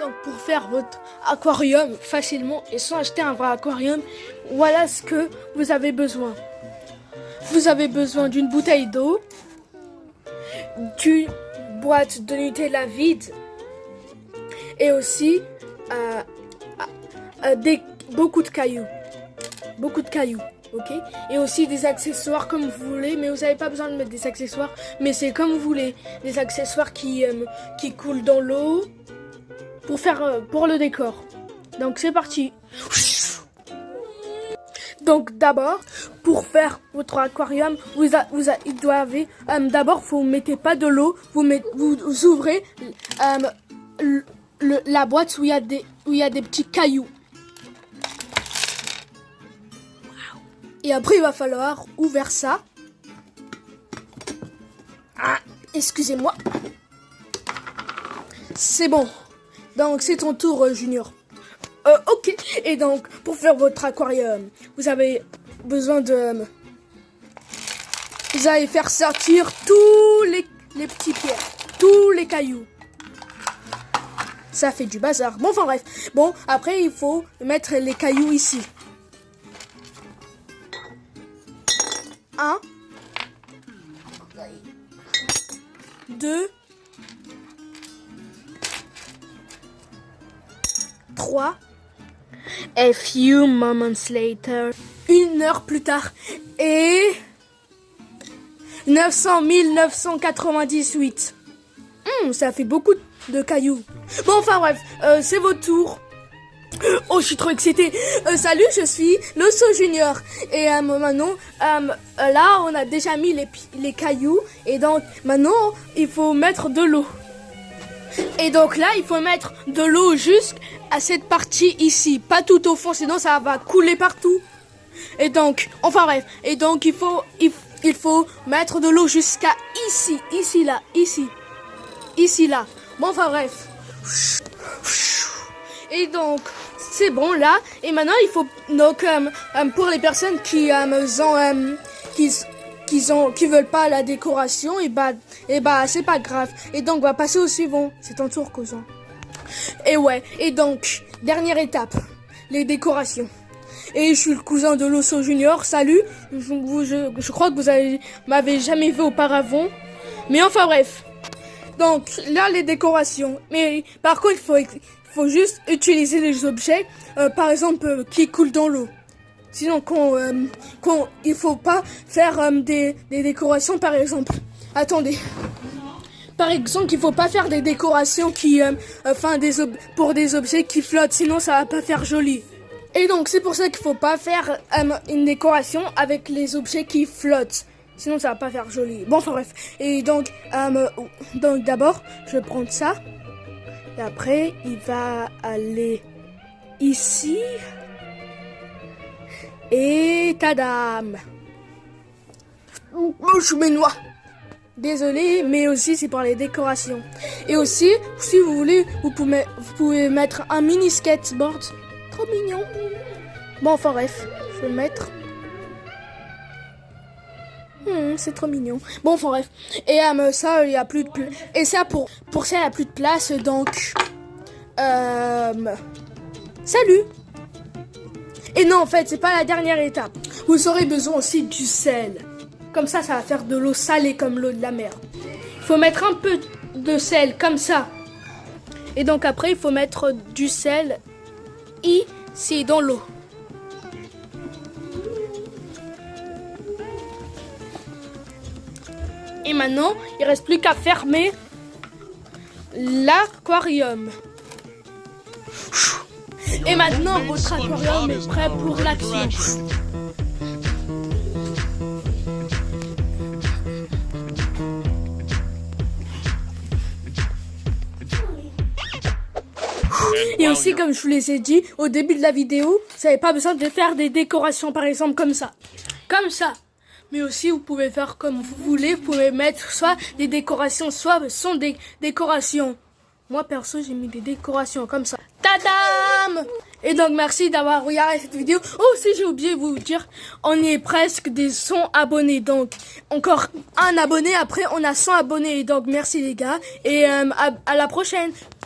Donc pour faire votre aquarium facilement et sans acheter un vrai aquarium, voilà ce que vous avez besoin. Vous avez besoin d'une bouteille d'eau, d'une boîte de Nutella vide et aussi beaucoup de cailloux. Beaucoup de cailloux, ok? Et aussi des accessoires comme vous voulez, mais vous n'avez pas besoin de mettre des accessoires, mais c'est comme vous voulez. Des accessoires qui coulent dans l'eau pour le décor. Donc c'est parti. Donc d'abord, pour faire votre aquarium, il doit avoir, d'abord vous mettez pas de l'eau, vous ouvrez la boîte où il y a des petits cailloux. Et après il va falloir ouvrir ça. Ah, excusez-moi. C'est bon. Donc c'est ton tour, Junior. Ok. Et donc pour faire votre aquarium, vous avez besoin de... Vous allez faire sortir tous les petits pierres, tous les cailloux. Ça fait du bazar. Bon, enfin bref. Bon, après il faut mettre les cailloux ici. 1, 2, 3. A few moments later. 1 heure plus tard. Et 900 998. Ça fait beaucoup de cailloux. Bon, enfin bref, c'est votre tour. Oh, je suis trop excitée. Salut, je suis l'Osso Junior. Et maintenant, là, on a déjà mis les cailloux. Et donc, maintenant, il faut mettre de l'eau. Et donc là, il faut mettre de l'eau jusqu'à cette partie ici. Pas tout au fond, sinon ça va couler partout. Et donc, enfin bref. Et donc, il faut mettre de l'eau jusqu'à ici. Ici, là, ici. Ici, là. Bon, enfin bref. Et donc, c'est bon là. Et maintenant, il faut donc pour les personnes qui veulent pas la décoration, et bah c'est pas grave. Et donc, on va passer au suivant. C'est ton tour, cousin. Et ouais. Et donc, dernière étape, les décorations. Et je suis le cousin de l'Osso Junior. Salut. Je crois que vous m'avez jamais vu auparavant. Mais enfin bref. Donc là, les décorations. Mais par contre, il faut juste utiliser les objets, par exemple, qui coulent dans l'eau. Sinon, il faut pas faire des décorations, par exemple. Attendez. Par exemple, il faut pas faire des décorations pour des objets qui flottent. Sinon, ça va pas faire joli. Et donc, c'est pour ça qu'il faut pas faire une décoration avec les objets qui flottent. Sinon, ça va pas faire joli. Bon, enfin bref. Et donc d'abord, je vais prendre ça. Et après, il va aller ici. Et tadam! Je me noie. Désolé, mais aussi c'est pour les décorations. Et aussi, si vous voulez, vous pouvez mettre un mini skateboard. Trop mignon. Bon, enfin bref, je vais le mettre. C'est trop mignon. Bon, enfin bref. Et ça, il y a plus de place. Et ça, pour ça, il n'y a plus de place. Donc, salut. Et non, en fait, c'est pas la dernière étape. Vous aurez besoin aussi du sel. Comme ça va faire de l'eau salée comme l'eau de la mer. Il faut mettre un peu de sel comme ça. Et donc après, il faut mettre du sel ici dans l'eau. Et maintenant, il reste plus qu'à fermer l'aquarium. Et maintenant, votre aquarium est prêt pour l'action. Et aussi, comme je vous les ai dit au début de la vidéo, vous n'avez pas besoin de faire des décorations, par exemple, comme ça. Comme ça. Mais aussi, vous pouvez faire comme vous voulez. Vous pouvez mettre soit des décorations, soit sans des décorations. Moi, perso, j'ai mis des décorations comme ça. Tadam! Et donc, merci d'avoir regardé cette vidéo. Oh, si j'ai oublié de vous dire, on est presque des 100 abonnés. Donc, encore un abonné. Après, on a 100 abonnés. Donc, merci les gars. Et à la prochaine.